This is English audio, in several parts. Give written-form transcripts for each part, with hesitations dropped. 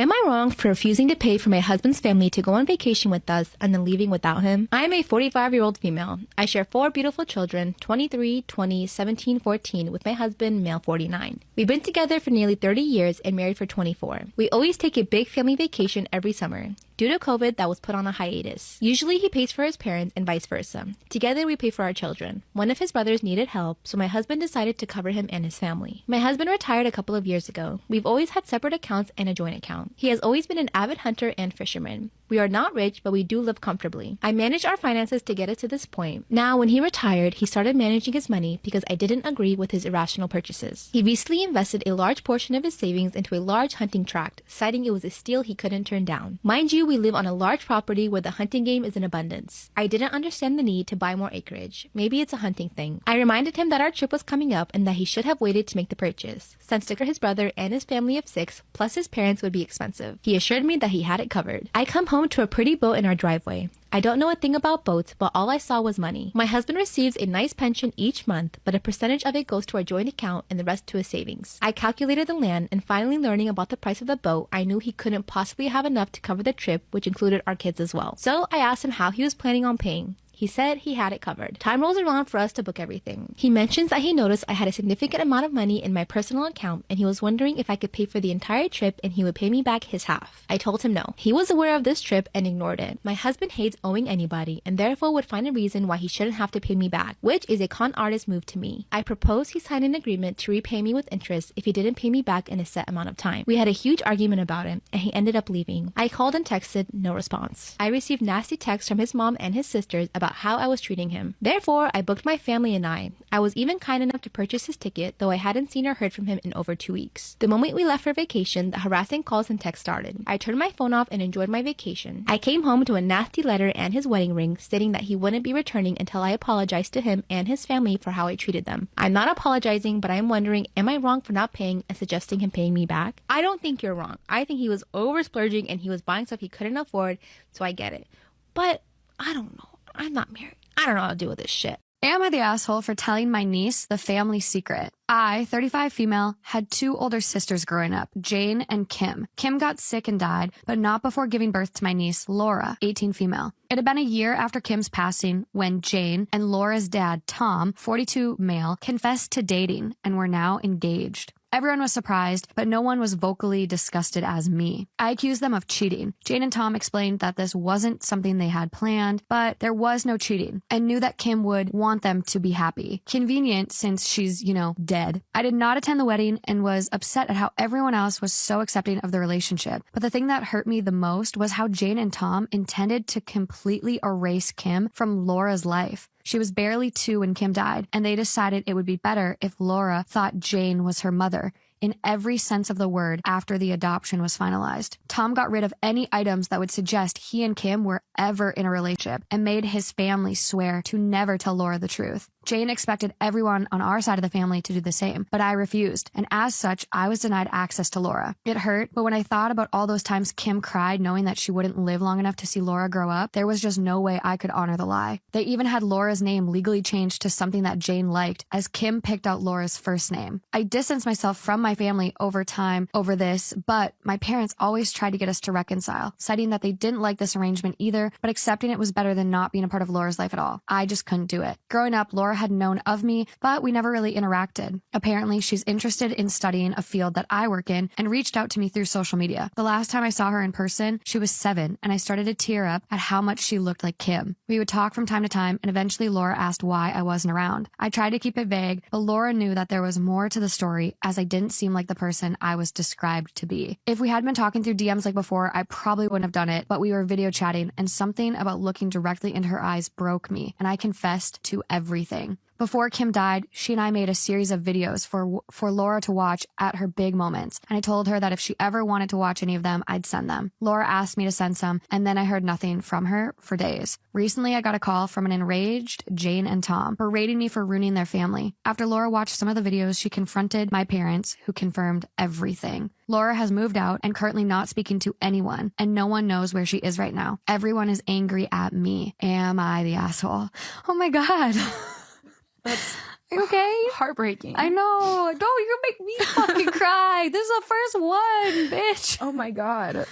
Am I wrong for refusing to pay for my husband's family to go on vacation with us and then leaving without him? I am a 45-year-old female. I share 4 beautiful children, 23, 20, 17, 14, with my husband, male 49. We've been together for nearly 30 years and married for 24. We always take a big family vacation every summer. Due to COVID, that was put on a hiatus. Usually he pays for his parents and vice versa. Together we pay for our children. One of his brothers needed help, so my husband decided to cover him and his family. My husband retired a couple of years ago. We've always had separate accounts and a joint account. He has always been an avid hunter and fisherman. We are not rich, but we do live comfortably. I managed our finances to get us to this point. Now, when he retired, he started managing his money because I didn't agree with his irrational purchases. He recently invested a large portion of his savings into a large hunting tract, citing it was a steal he couldn't turn down. Mind you, we live on a large property where the hunting game is in abundance. I didn't understand the need to buy more acreage. Maybe it's a hunting thing. I reminded him that our trip was coming up and that he should have waited to make the purchase, since to cover his brother and his family of 6, plus his parents would be expensive. He assured me that he had it covered. I come home to a pretty boat in our driveway. I don't know a thing about boats, but all I saw was money. My husband receives a nice pension each month, but a percentage of it goes to our joint account and the rest to his savings. I calculated the land, and finally learning about the price of the boat, I knew he couldn't possibly have enough to cover the trip, which included our kids as well. So I asked him how he was planning on paying. He said he had it covered. Time rolls around for us to book everything. He mentions that he noticed I had a significant amount of money in my personal account and he was wondering if I could pay for the entire trip and he would pay me back his half. I told him no. He was aware of this trip and ignored it. My husband hates owing anybody and therefore would find a reason why he shouldn't have to pay me back, which is a con artist move to me. I proposed he sign an agreement to repay me with interest if he didn't pay me back in a set amount of time. We had a huge argument about it and he ended up leaving. I called and texted, no response. I received nasty texts from his mom and his sisters about how I was treating him. Therefore, I booked my family and I. I was even kind enough to purchase his ticket, though I hadn't seen or heard from him in over 2 weeks. The moment we left for vacation, the harassing calls and texts started. I turned my phone off and enjoyed my vacation. I came home to a nasty letter and his wedding ring stating that he wouldn't be returning until I apologized to him and his family for how I treated them. I'm not apologizing, but I'm wondering, am I wrong for not paying and suggesting him paying me back? I don't think you're wrong. I think he was over splurging and he was buying stuff he couldn't afford, so I get it. But I don't know. I'm not married. I don't know how to deal with this shit. Am I the asshole for telling my niece the family secret? I, 35 female, had 2 older sisters growing up, Jane and Kim. Kim got sick and died, but not before giving birth to my niece, Laura, 18 female. It had been a year after Kim's passing when Jane and Laura's dad, Tom, 42 male, confessed to dating and were now engaged. Everyone was surprised, but no one was vocally disgusted as me. I accused them of cheating. Jane and Tom explained that this wasn't something they had planned, but there was no cheating, and knew that Kim would want them to be happy. Convenient since she's, dead. I did not attend the wedding and was upset at how everyone else was so accepting of the relationship. But the thing that hurt me the most was how Jane and Tom intended to completely erase Kim from Laura's life. She was barely 2 when Kim died, and they decided it would be better if Laura thought Jane was her mother, in every sense of the word, after the adoption was finalized. Tom got rid of any items that would suggest he and Kim were ever in a relationship and made his family swear to never tell Laura the truth. Jane expected everyone on our side of the family to do the same, but I refused, and as such, I was denied access to Laura. It hurt, but when I thought about all those times Kim cried knowing that she wouldn't live long enough to see Laura grow up, there was just no way I could honor the lie. They even had Laura's name legally changed to something that Jane liked, as Kim picked out Laura's first name. I distanced myself from my family over time over this, but my parents always tried to get us to reconcile, citing that they didn't like this arrangement either, but accepting it was better than not being a part of Laura's life at all. I just couldn't do it. Growing up, Laura had known of me, but we never really interacted. Apparently, she's interested in studying a field that I work in and reached out to me through social media. The last time I saw her in person, she was 7, and I started to tear up at how much she looked like Kim. We would talk from time to time, and eventually Laura asked why I wasn't around. I tried to keep it vague, but Laura knew that there was more to the story, as I didn't seem like the person I was described to be. If we had been talking through DMs like before, I probably wouldn't have done it, but we were video chatting, and something about looking directly into her eyes broke me, and I confessed to everything. Before Kim died, she and I made a series of videos for Laura to watch at her big moments, and I told her that if she ever wanted to watch any of them, I'd send them. Laura asked me to send some, and then I heard nothing from her for days. Recently, I got a call from an enraged Jane and Tom, berating me for ruining their family. After Laura watched some of the videos, she confronted my parents, who confirmed everything. Laura has moved out and currently not speaking to anyone, and no one knows where she is right now. Everyone is angry at me. Am I the asshole? Oh my God. Are you okay? Heartbreaking. I know. No, you're gonna make me fucking cry. This is the first one, bitch. Oh my God.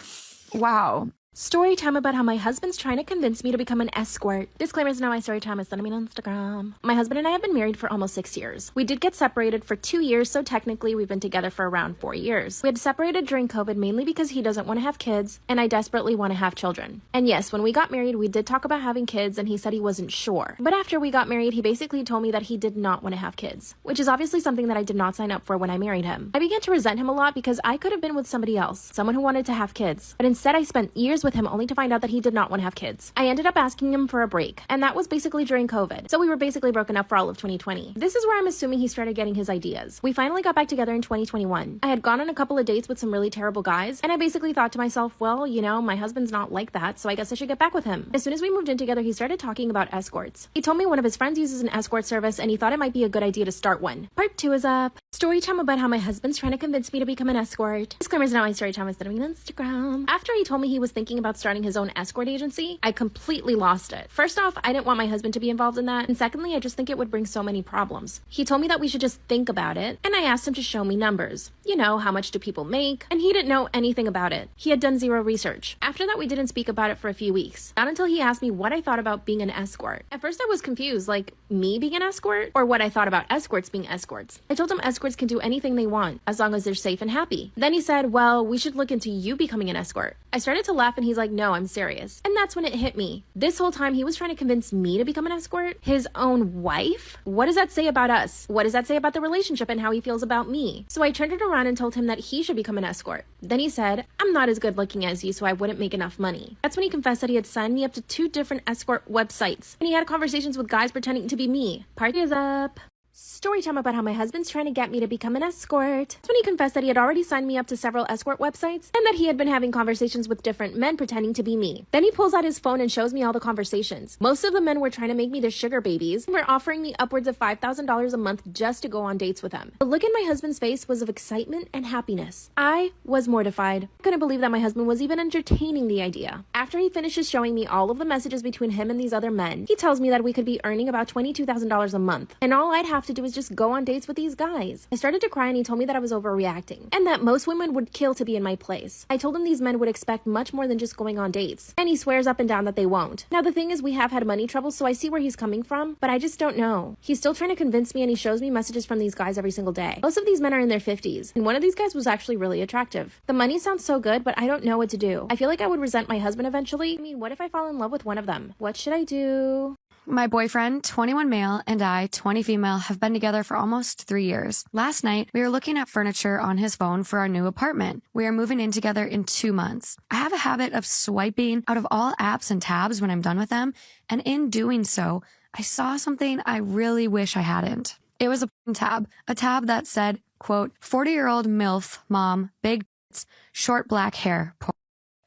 Wow. Story time about how my husband's trying to convince me to become an escort. Disclaimers, now my story time is sending me on Instagram. My husband and I have been married for almost 6 years. We did get separated for 2 years, so technically we've been together for around 4 years. We had separated during COVID mainly because he doesn't want to have kids, and I desperately want to have children. And yes, when we got married, we did talk about having kids, and he said he wasn't sure. But after we got married, he basically told me that he did not want to have kids, which is obviously something that I did not sign up for when I married him. I began to resent him a lot because I could have been with somebody else, someone who wanted to have kids. But instead, I spent years with him only to find out that he did not want to have kids. I ended up asking him for a break, and that was basically during COVID. So we were basically broken up for all of 2020. This is where I'm assuming he started getting his ideas. We finally got back together in 2021. I had gone on a couple of dates with some really terrible guys, and I basically thought to myself, well, you know, my husband's not like that, so I guess I should get back with him. As soon as we moved in together, he started talking about escorts. He told me one of his friends uses an escort service, and he thought it might be a good idea to start one. Part 2 is up. Story time about how my husband's trying to convince me to become an escort. Disclaimers, now my story time is sending me on Instagram. After he told me he was thinking about starting his own escort agency, I completely lost it. First off, I didn't want my husband to be involved in that, and secondly, I just think it would bring so many problems. He told me that we should just think about it, and I asked him to show me numbers. You know, how much do people make? And he didn't know anything about it. He had done zero research. After that, we didn't speak about it for a few weeks. Not until he asked me what I thought about being an escort. At first, I was confused, like, me being an escort? Or what I thought about escorts being escorts. I told him escorts can do anything they want, as long as they're safe and happy. Then he said, well, we should look into you becoming an escort. I started to laugh, and he's like, no, I'm serious. And that's when it hit me. This whole time, he was trying to convince me to become an escort? His own wife? What does that say about us? What does that say about the relationship and how he feels about me? So I turned it around and told him that he should become an escort. Then he said, I'm not as good looking as you, so I wouldn't make enough money. That's when he confessed that he had signed me up to 2 different escort websites, and he had conversations with guys pretending to be me. Party is up. Story time about how my husband's trying to get me to become an escort. That's when he confessed that he had already signed me up to several escort websites and that he had been having conversations with different men pretending to be me. Then he pulls out his phone and shows me all the conversations. Most of the men were trying to make me their sugar babies and were offering me upwards of $5,000 a month just to go on dates with them. The look in my husband's face was of excitement and happiness. I was mortified. I couldn't believe that my husband was even entertaining the idea. After he finishes showing me all of the messages between him and these other men, he tells me that we could be earning about $22,000 a month, and all I'd have to do is just go on dates with these guys. I started to cry, and he told me that I was overreacting and that most women would kill to be in my place. I told him these men would expect much more than just going on dates, and he swears up and down that they won't. Now the thing is, we have had money trouble, so I see where he's coming from, but I just don't know. He's still trying to convince me, and he shows me messages from these guys every single day. Most of these men are in their 50s, and one of these guys was actually really attractive. The money sounds so good, but I don't know what to do. I feel like I would resent my husband eventually. I mean, what if I fall in love with one of them? What should I do? My boyfriend, 21 male, and I, 20 female, have been together for almost 3 years. Last night, we were looking at furniture on his phone for our new apartment. We are moving in together in 2 months. I have a habit of swiping out of all apps and tabs when I'm done with them, and in doing so, I saw something I really wish I hadn't. It was a tab that said, quote, 40-year-old MILF, mom, big tits, short black hair.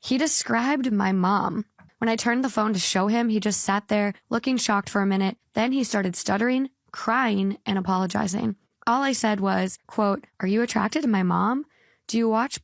He described my mom. When I turned the phone to show him, he just sat there looking shocked for a minute. Then he started stuttering, crying, and apologizing. All I said was, quote, are you attracted to my mom? Do you watch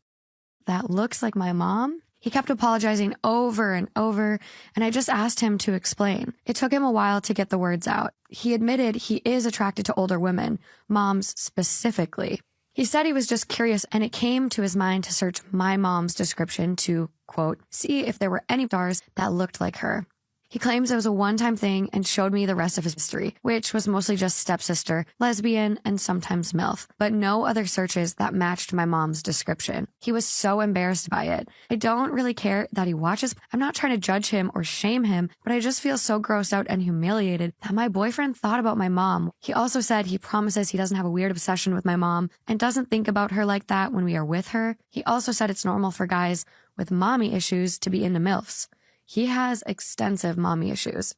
that looks like my mom? He kept apologizing over and over, and I just asked him to explain. It took him a while to get the words out. He admitted he is attracted to older women, moms specifically. He said he was just curious, and it came to his mind to search my mom's description to, quote, see if there were any stars that looked like her. He claims it was a one-time thing and showed me the rest of his history, which was mostly just stepsister, lesbian, and sometimes MILF, but no other searches that matched my mom's description. He was so embarrassed by it. I don't really care that he watches. I'm not trying to judge him or shame him, but I just feel so grossed out and humiliated that my boyfriend thought about my mom. He also said he promises he doesn't have a weird obsession with my mom and doesn't think about her like that when we are with her. He also said it's normal for guys with mommy issues to be into MILFs. He has extensive mommy issues.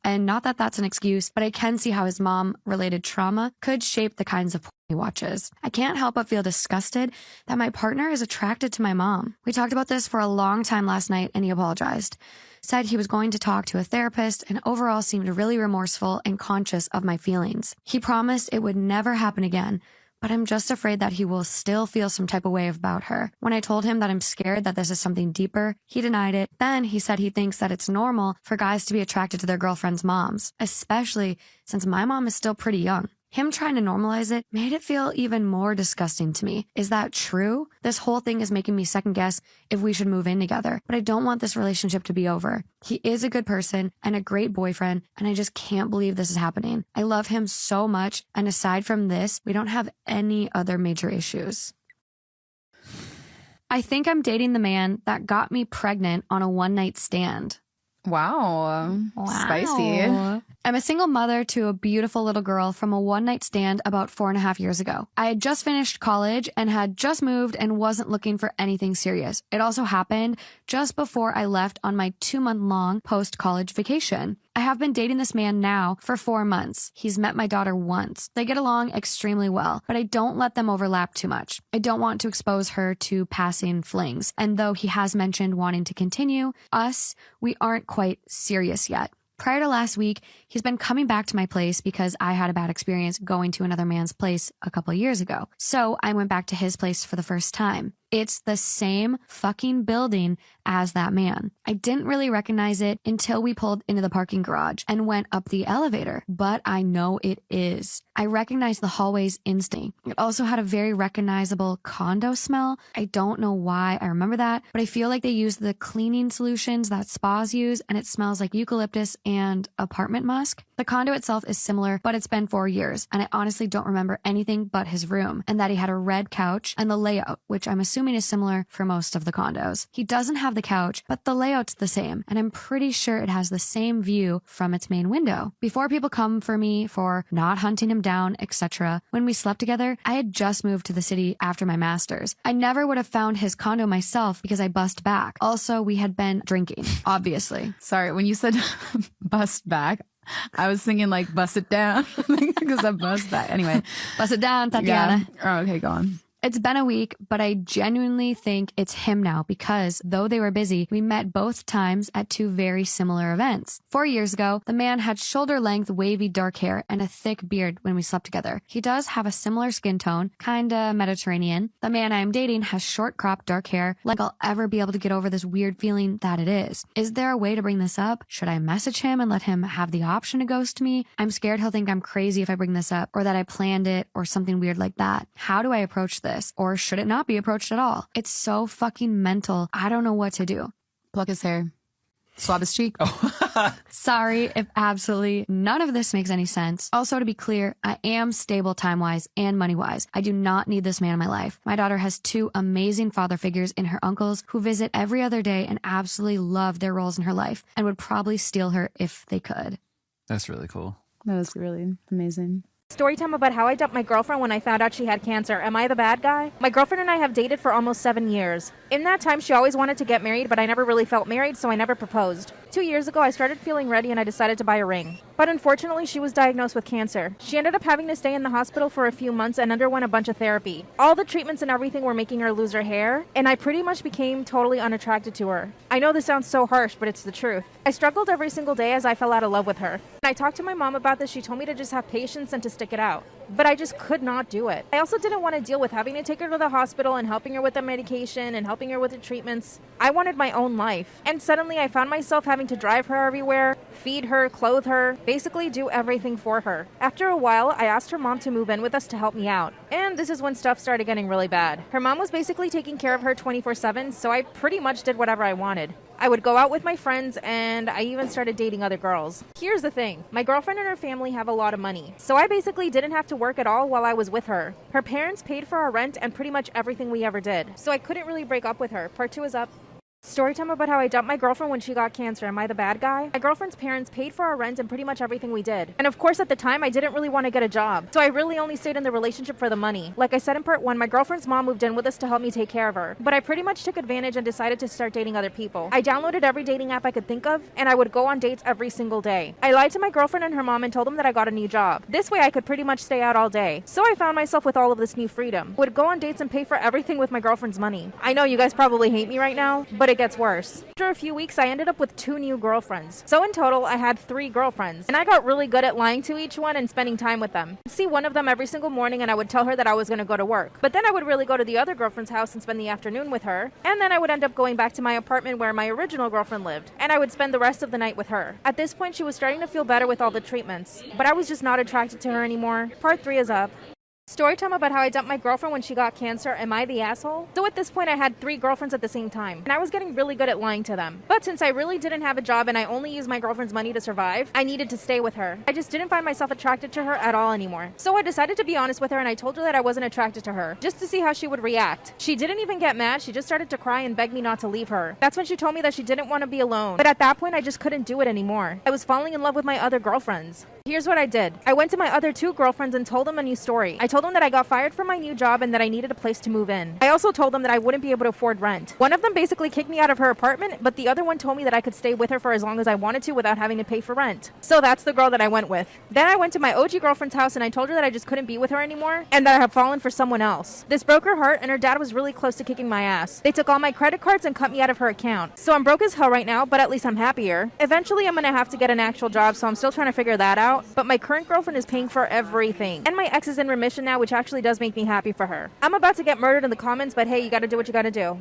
And not that that's an excuse, but I can see how his mom-related trauma could shape the kinds of porn he watches. I can't help but feel disgusted that my partner is attracted to my mom. We talked about this for a long time last night, and he apologized. Said he was going to talk to a therapist, and overall seemed really remorseful and conscious of my feelings. He promised it would never happen again, but I'm just afraid that he will still feel some type of way about her. When I told him that I'm scared that this is something deeper, he denied it. Then he said he thinks that it's normal for guys to be attracted to their girlfriends' moms, especially since my mom is still pretty young. Him trying to normalize it made it feel even more disgusting to me. Is that true? This whole thing is making me second guess if we should move in together, but I don't want this relationship to be over. He is a good person and a great boyfriend, and I just can't believe this is happening. I love him so much, and aside from this, we don't have any other major issues. I think I'm dating the man that got me pregnant on a one-night stand. Wow. Spicy. I'm a single mother to a beautiful little girl from a one-night stand about 4.5 years ago. I had just finished college and had just moved and wasn't looking for anything serious. It also happened just before I left on my 2-month-long post-college vacation. I have been dating this man now for 4 months. He's met my daughter once. They get along extremely well, but I don't let them overlap too much. I don't want to expose her to passing flings. And though he has mentioned wanting to continue, we aren't quite serious yet. Prior to last week, he's been coming back to my place because I had a bad experience going to another man's place a couple of years ago. So I went back to his place for the first time. It's the same fucking building as that man. I didn't really recognize it until we pulled into the parking garage and went up the elevator, but I know it is. I recognized the hallways instantly. It also had a very recognizable condo smell. I don't know why I remember that, but I feel like they use the cleaning solutions that spas use, and it smells like eucalyptus and apartment musk. The condo itself is similar, but it's been 4 years, and I honestly don't remember anything but his room, and that he had a red couch and the layout, which I'm assuming is similar for most of the condos. He doesn't have the couch, but the layout's the same, and I'm pretty sure it has the same view from its main window. Before people come for me for not hunting him down, etc., when we slept together, I had just moved to the city after my master's. I never would have found his condo myself because I bussed back. Also, we had been drinking, obviously. Sorry, when you said bust back, I was thinking like bust it down because I bust back. Anyway, Bust it down, Tatiana. yeah. Oh, okay, go on. It's been a week, but I genuinely think it's him now because, though they were busy, we met both times at 2 very similar events. 4 years ago, the man had shoulder-length, wavy dark hair and a thick beard when we slept together. He does have a similar skin tone, kinda Mediterranean. The man I am dating has short cropped dark hair, like I'll ever be able to get over this weird feeling that it is. Is there a way to bring this up? Should I message him and let him have the option to ghost me? I'm scared he'll think I'm crazy if I bring this up, or that I planned it, or something weird like that. How do I approach this? Or should it not be approached at all? It's so fucking mental. I don't know what to do. Pluck his hair. Swab his cheek. Sorry if absolutely none of this makes any sense. Also, to be clear, I am stable time-wise and money-wise. I do not need this man in my life. My daughter has 2 amazing father figures in her uncles who visit every other day and absolutely love their roles in her life and would probably steal her if they could. That's really cool. That was really amazing. Storytime about how I dumped my girlfriend when I found out she had cancer. Am I the bad guy? My girlfriend and I have dated for almost 7 years. In that time, she always wanted to get married, but I never really felt married, so I never proposed. 2 years ago, I started feeling ready and I decided to buy a ring. But unfortunately, she was diagnosed with cancer. She ended up having to stay in the hospital for a few months and underwent a bunch of therapy. All the treatments and everything were making her lose her hair, and I pretty much became totally unattracted to her. I know this sounds so harsh, but it's the truth. I struggled every single day as I fell out of love with her. When I talked to my mom about this, she told me to just have patience and to stick it out. But I just could not do it. I also didn't want to deal with having to take her to the hospital and helping her with the medication and helping her with the treatments. I wanted my own life. And suddenly I found myself having to drive her everywhere, feed her, clothe her, basically do everything for her. After a while, I asked her mom to move in with us to help me out. And this is when stuff started getting really bad. Her mom was basically taking care of her 24/7, so I pretty much did whatever I wanted. I would go out with my friends, and I even started dating other girls. Here's the thing. My girlfriend and her family have a lot of money, so I basically didn't have to work at all while I was with her. Her parents paid for our rent and pretty much everything we ever did, so I couldn't really break up with her. Part 2 is up. Storytime about how I dumped my girlfriend when she got cancer. Am I the bad guy? My girlfriend's parents paid for our rent and pretty much everything we did. And of course, at the time, I didn't really want to get a job. So I really only stayed in the relationship for the money. Like I said in part 1, my girlfriend's mom moved in with us to help me take care of her. But I pretty much took advantage and decided to start dating other people. I downloaded every dating app I could think of, and I would go on dates every single day. I lied to my girlfriend and her mom and told them that I got a new job. This way I could pretty much stay out all day. So I found myself with all of this new freedom. Would go on dates and pay for everything with my girlfriend's money. I know you guys probably hate me right now, but But it gets worse. After a few weeks, I ended up with 2 new girlfriends. So in total, I had 3 girlfriends. And I got really good at lying to each one and spending time with them. I'd see one of them every single morning and I would tell her that I was going to go to work. But then I would really go to the other girlfriend's house and spend the afternoon with her. And then I would end up going back to my apartment where my original girlfriend lived. And I would spend the rest of the night with her. At this point, she was starting to feel better with all the treatments. But I was just not attracted to her anymore. Part 3 is up. Storytime about how I dumped my girlfriend when she got cancer. Am I the asshole? So at this point, I had 3 girlfriends at the same time, and I was getting really good at lying to them. But since I really didn't have a job and I only used my girlfriend's money to survive, I needed to stay with her. I just didn't find myself attracted to her at all anymore. So I decided to be honest with her and I told her that I wasn't attracted to her, just to see how she would react. She didn't even get mad, she just started to cry and beg me not to leave her. That's when she told me that she didn't want to be alone. But at that point, I just couldn't do it anymore. I was falling in love with my other girlfriends. Here's what I did. I went to my other 2 girlfriends and told them a new story. I told them that I got fired from my new job and that I needed a place to move in. I also told them that I wouldn't be able to afford rent. One of them basically kicked me out of her apartment, but the other one told me that I could stay with her for as long as I wanted to without having to pay for rent. So that's the girl that I went with. Then I went to my OG girlfriend's house and I told her that I just couldn't be with her anymore and that I had fallen for someone else. This broke her heart and her dad was really close to kicking my ass. They took all my credit cards and cut me out of her account. So I'm broke as hell right now, but at least I'm happier. Eventually I'm gonna have to get an actual job, so I'm still trying to figure that out. But my current girlfriend is paying for everything. And my ex is in remission now, which actually does make me happy for her. I'm about to get murdered in the comments, but hey, you gotta do what you gotta do.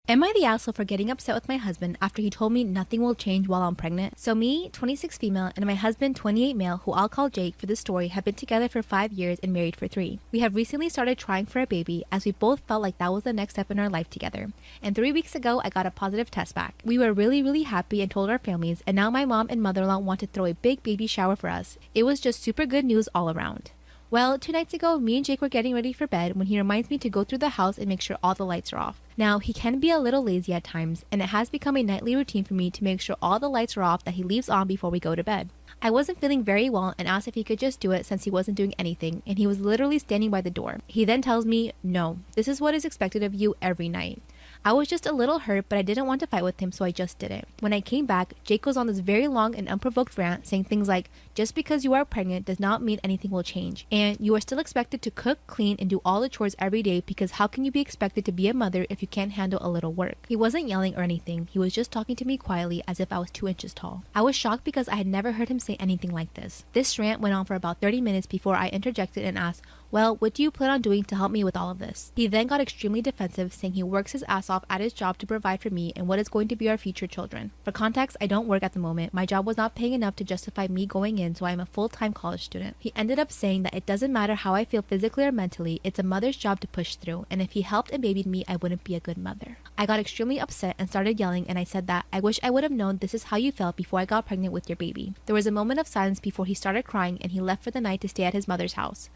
Am I the asshole for getting upset with my husband after he told me nothing will change while I'm pregnant? So me, 26 female, and my husband, 28 male, who I'll call Jake for this story, have been together for 5 years and married for 3. We have recently started trying for a baby as we both felt like that was the next step in our life together. And 3 weeks ago, I got a positive test back. We were really happy and told our families, and now my mom and mother-in-law want to throw a big baby shower for us. It was just super good news all around. Well, 2 nights ago, me and Jake were getting ready for bed when he reminds me to go through the house and make sure all the lights are off. Now, he can be a little lazy at times, and it has become a nightly routine for me to make sure all the lights are off that he leaves on before we go to bed. I wasn't feeling very well and asked if he could just do it since he wasn't doing anything, and he was literally standing by the door. He then tells me, "No, this is what is expected of you every night." I was just a little hurt, but I didn't want to fight with him, so I just did it. When I came back, Jake goes on this very long and unprovoked rant saying things like, just because you are pregnant does not mean anything will change, and you are still expected to cook, clean, and do all the chores every day because how can you be expected to be a mother if you can't handle a little work? He wasn't yelling or anything, he was just talking to me quietly as if I was 2 inches tall. I was shocked because I had never heard him say anything like this. This rant went on for about 30 minutes before I interjected and asked, "Well, what do you plan on doing to help me with all of this?" He then got extremely defensive, saying he works his ass off at his job to provide for me and what is going to be our future children. For context, I don't work at the moment. My job was not paying enough to justify me going in, so I am a full-time college student. He ended up saying that it doesn't matter how I feel physically or mentally, it's a mother's job to push through, and if he helped and babied me, I wouldn't be a good mother. I got extremely upset and started yelling, and I said that I wish I would have known this is how you felt before I got pregnant with your baby. There was a moment of silence before he started crying, and he left for the night to stay at his mother's house.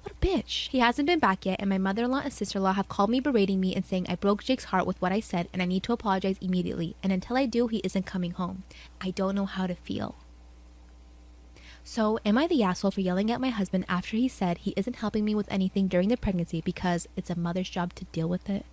What a bitch. He hasn't been back yet, and my mother-in-law and sister-in-law have called me berating me and saying I broke Jake's heart with what I said and I need to apologize immediately, and until I do, he isn't coming home. I don't know how to feel. So, am I the asshole for yelling at my husband after he said he isn't helping me with anything during the pregnancy because it's a mother's job to deal with it?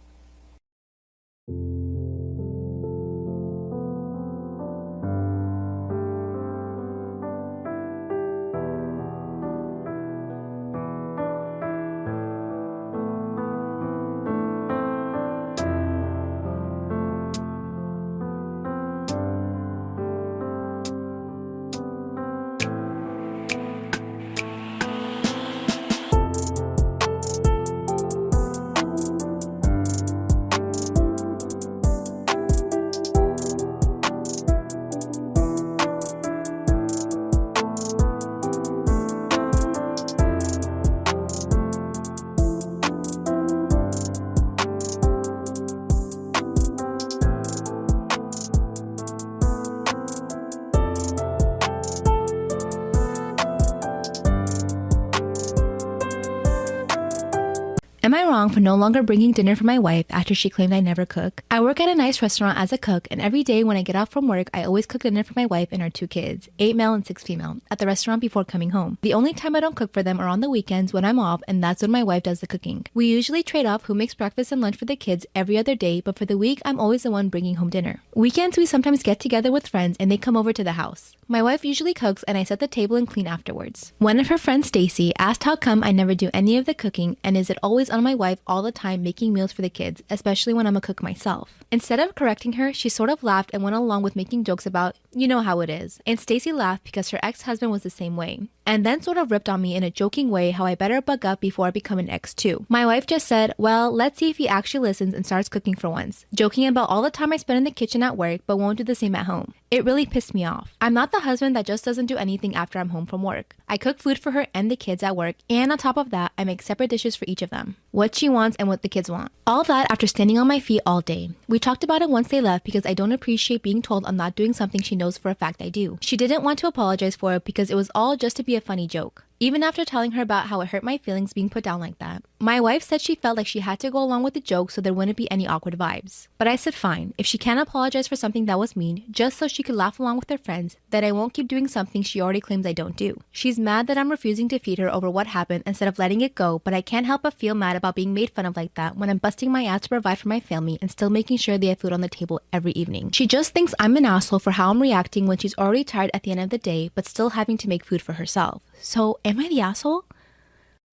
Am I wrong for no longer bringing dinner for my wife after she claimed I never cook? I work at a nice restaurant as a cook, and every day when I get off from work, I always cook dinner for my wife and our 2 kids, 8 male and 6 female, at the restaurant before coming home. The only time I don't cook for them are on the weekends when I'm off, and that's when my wife does the cooking. We usually trade off who makes breakfast and lunch for the kids every other day, but for the week, I'm always the one bringing home dinner. Weekends, we sometimes get together with friends and they come over to the house. My wife usually cooks and I set the table and clean afterwards. One of her friends, Stacy, asked how come I never do any of the cooking and is it always on on my wife all the time making meals for the kids, especially when I'm a cook myself. Instead of correcting her, she sort of laughed and went along with making jokes about, you know how it is. And Stacy laughed because her ex-husband was the same way. And then sort of ripped on me in a joking way how I better bug up before I become an ex too. My wife just said, well, let's see if he actually listens and starts cooking for once, joking about all the time I spend in the kitchen at work but won't do the same at home. It really pissed me off. I'm not the husband that just doesn't do anything after I'm home from work. I cook food for her and the kids at work, and on top of that, I make separate dishes for each of them. What she wants and what the kids want. All that after standing on my feet all day. We talked about it once they left because I don't appreciate being told I'm not doing something she knows for a fact I do. She didn't want to apologize for it because it was all just to be a funny joke. Even after telling her about how it hurt my feelings being put down like that. My wife said she felt like she had to go along with the joke so there wouldn't be any awkward vibes. But I said fine, if she can't apologize for something that was mean, just so she could laugh along with her friends, then I won't keep doing something she already claims I don't do. She's mad that I'm refusing to feed her over what happened instead of letting it go, but I can't help but feel mad about being made fun of like that when I'm busting my ass to provide for my family and still making sure they have food on the table every evening. She just thinks I'm an asshole for how I'm reacting when she's already tired at the end of the day, but still having to make food for herself. So, am I the asshole?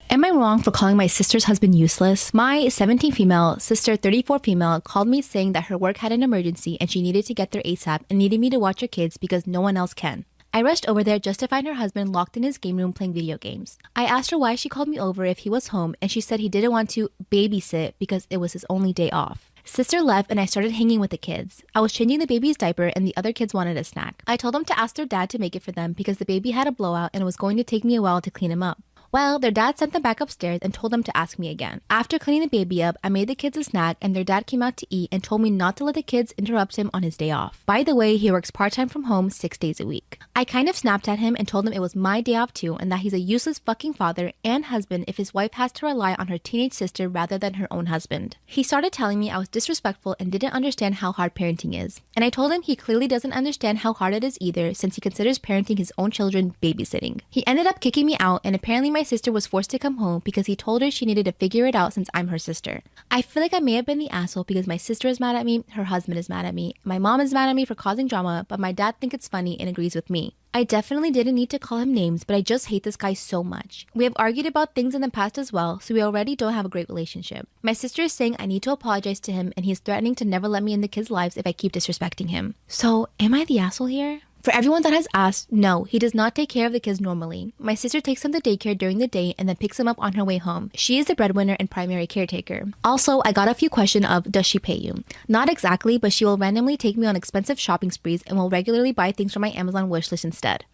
Am I wrong for calling my sister's husband useless? My 17 female, sister 34 female called me saying that her work had an emergency and she needed to get there ASAP and needed me to watch her kids because no one else can. I rushed over there just to find her husband locked in his game room playing video games. I asked her why she called me over if he was home, and she said he didn't want to babysit because it was his only day off. Sister left and I started hanging with the kids. I was changing the baby's diaper and the other kids wanted a snack. I told them to ask their dad to make it for them because the baby had a blowout and it was going to take me a while to clean him up. Well, their dad sent them back upstairs and told them to ask me again. After cleaning the baby up, I made the kids a snack and their dad came out to eat and told me not to let the kids interrupt him on his day off. By the way, he works part-time from home 6 days a week. I kind of snapped at him and told him it was my day off too and that he's a useless fucking father and husband if his wife has to rely on her teenage sister rather than her own husband. He started telling me I was disrespectful and didn't understand how hard parenting is. And I told him he clearly doesn't understand how hard it is either since he considers parenting his own children babysitting. He ended up kicking me out and apparently my sister was forced to come home because he told her she needed to figure it out since I'm her sister. I feel like I may have been the asshole because my sister is mad at me, her husband is mad at me, my mom is mad at me for causing drama, but my dad thinks it's funny and agrees with me. I definitely didn't need to call him names, but I just hate this guy so much. We have argued about things in the past as well, so we already don't have a great relationship. My sister is saying I need to apologize to him and he's threatening to never let me in the kids' lives if I keep disrespecting him. So, am I the asshole here? For everyone that has asked, no, he does not take care of the kids normally. My sister takes them to daycare during the day and then picks them up on her way home. She is the breadwinner and primary caretaker. Also, I got a few questions of, does she pay you? Not exactly, but she will randomly take me on expensive shopping sprees and will regularly buy things from my Amazon wishlist instead.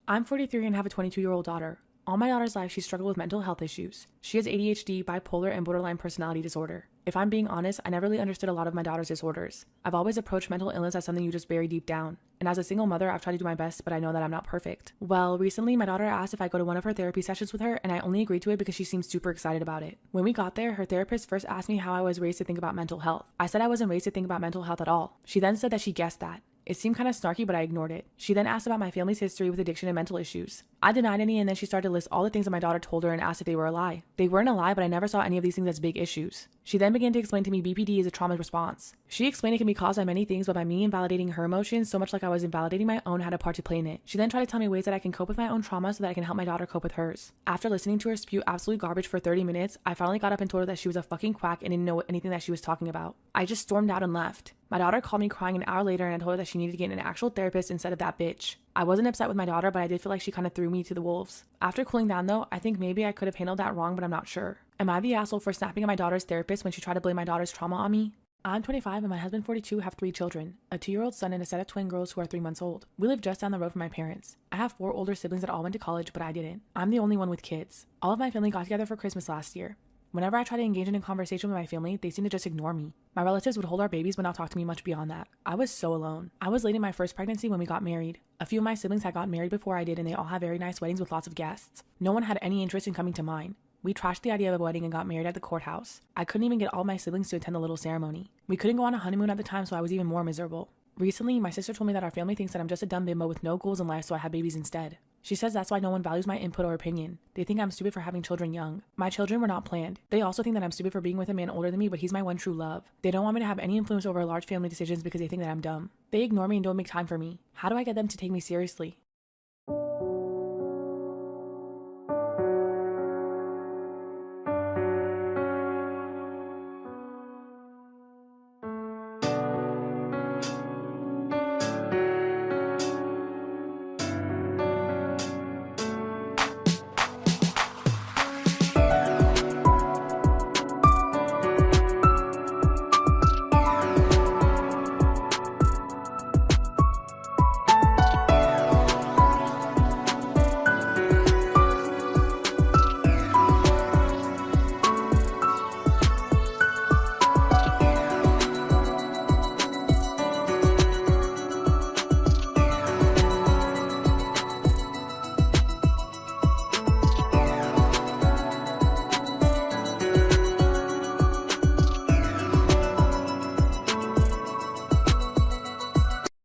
I'm 43 and have a 22-year-old daughter. All my daughter's life, she's struggled with mental health issues. She has ADHD, bipolar, and borderline personality disorder. If I'm being honest, I never really understood a lot of my daughter's disorders. I've always approached mental illness as something you just bury deep down. And as a single mother, I've tried to do my best, but I know that I'm not perfect. Well, recently, my daughter asked if I go to one of her therapy sessions with her, and I only agreed to it because she seemed super excited about it. When we got there, her therapist first asked me how I was raised to think about mental health. I said I wasn't raised to think about mental health at all. She then said that she guessed that. It seemed kind of snarky, but I ignored it. She then asked about my family's history with addiction and mental issues. I denied any, and then she started to list all the things that my daughter told her and asked if they were a lie. They weren't a lie, but I never saw any of these things as big issues. She then began to explain to me BPD is a trauma response. She explained it can be caused by many things, but by me invalidating her emotions so much like I was invalidating my own had a part to play in it. She then tried to tell me ways that I can cope with my own trauma so that I can help my daughter cope with hers. After listening to her spew absolute garbage for 30 minutes, I finally got up and told her that she was a fucking quack and didn't know anything that she was talking about. I just stormed out and left. My daughter called me crying an hour later and I told her that she needed to get an actual therapist instead of that bitch. I wasn't upset with my daughter, but I did feel like she kind of threw me to the wolves. After cooling down though, I think maybe I could have handled that wrong, but I'm not sure. Am I the asshole for snapping at my daughter's therapist when she tried to blame my daughter's trauma on me? I'm 25 and my husband 42 have 3 children, a 2-year-old son and a set of twin girls who are 3 months old. We live just down the road from my parents. I have 4 older siblings that all went to college, but I didn't. I'm the only one with kids. All of my family got together for Christmas last year. Whenever I try to engage in a conversation with my family, they seem to just ignore me. My relatives would hold our babies but not talk to me much beyond that. I was so alone. I was late in my first pregnancy when we got married. A few of my siblings had gotten married before I did and they all had very nice weddings with lots of guests. No one had any interest in coming to mine. We trashed the idea of a wedding and got married at the courthouse. I couldn't even get all my siblings to attend the little ceremony. We couldn't go on a honeymoon at the time, so I was even more miserable. Recently, my sister told me that our family thinks that I'm just a dumb bimbo with no goals in life, so I have babies instead. She says that's why no one values my input or opinion. They think I'm stupid for having children young. My children were not planned. They also think that I'm stupid for being with a man older than me, but he's my one true love. They don't want me to have any influence over large family decisions because they think that I'm dumb. They ignore me and don't make time for me. How do I get them to take me seriously?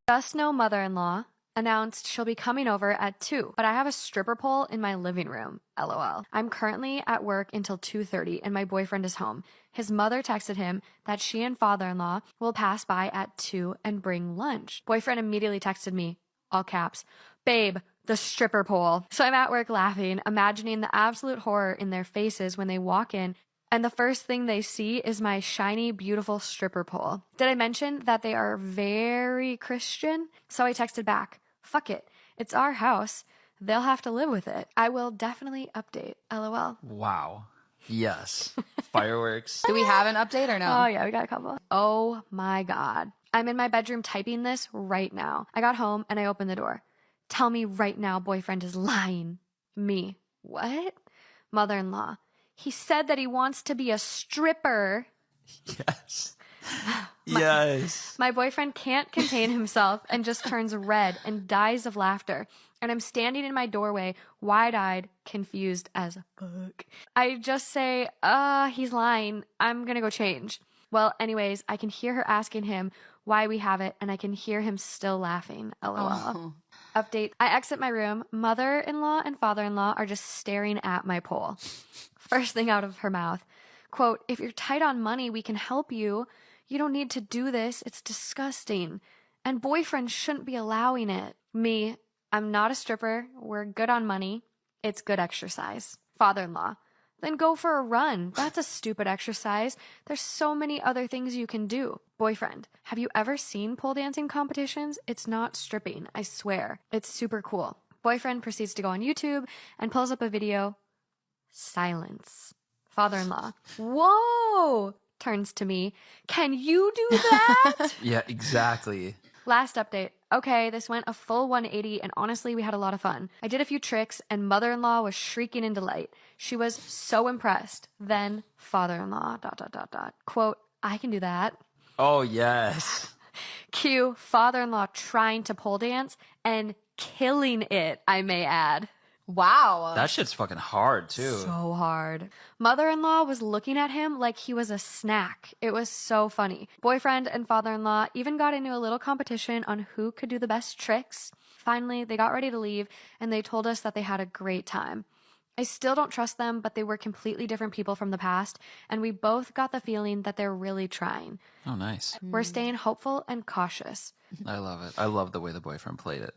Just know mother-in-law announced she'll be coming over at 2, but I have a stripper pole in my living room. LOL. I'm currently at work until 2:30 and my boyfriend is home. His mother texted him that she and father-in-law will pass by at 2 and bring lunch. Boyfriend immediately texted me, all caps, "Babe, the stripper pole." So I'm at work laughing, imagining the absolute horror in their faces when they walk in, and the first thing they see is my shiny, beautiful stripper pole. Did I mention that they are very Christian? So I texted back, "Fuck it. It's our house. They'll have to live with it. I will definitely update. LOL." Wow. Yes. Fireworks. Do we have an update or no? Oh, yeah, we got a couple. Oh my God. I'm in my bedroom typing this right now. I got home and I opened the door. "Tell me right now boyfriend is lying." Me. "What?" Mother-in-law. "He said that he wants to be a stripper." Yes. Yes. My boyfriend can't contain himself and just turns red and dies of laughter. And I'm standing in my doorway, wide-eyed, confused as fuck. I just say, he's lying. I'm gonna go change." Well, anyways, I can hear her asking him why we have it, and I can hear him still laughing. LOL. Oh. Update. I exit my room. Mother-in-law and father-in-law are just staring at my pole. First thing out of her mouth, quote, "If you're tight on money, we can help you. You don't need to do this. It's disgusting. And boyfriend shouldn't be allowing it." Me, "I'm not a stripper. We're good on money. It's good exercise." Father-in-law, "Then go for a run. That's a stupid exercise. There's so many other things you can do." Boyfriend, "Have you ever seen pole dancing competitions? It's not stripping, I swear. It's super cool." Boyfriend proceeds to go on YouTube and pulls up a video. Silence. Father-in-law, "Whoa!" Turns to me, "Can you do that?" Yeah, exactly. Last update. Okay, this went a full 180 and honestly we had a lot of fun. I did a few tricks and mother-in-law was shrieking in delight. She was so impressed. Then father-in-law, ... Quote, "I can do that." Oh, yes. Cue father-in-law trying to pole dance and killing it, I may add. Wow. That shit's fucking hard, too. So hard. Mother-in-law was looking at him like he was a snack. It was so funny. Boyfriend and father-in-law even got into a little competition on who could do the best tricks. Finally, they got ready to leave, and they told us that they had a great time. I still don't trust them, but they were completely different people from the past, and we both got the feeling that they're really trying. Oh, nice. We're staying hopeful and cautious. I love it. I love the way the boyfriend played it.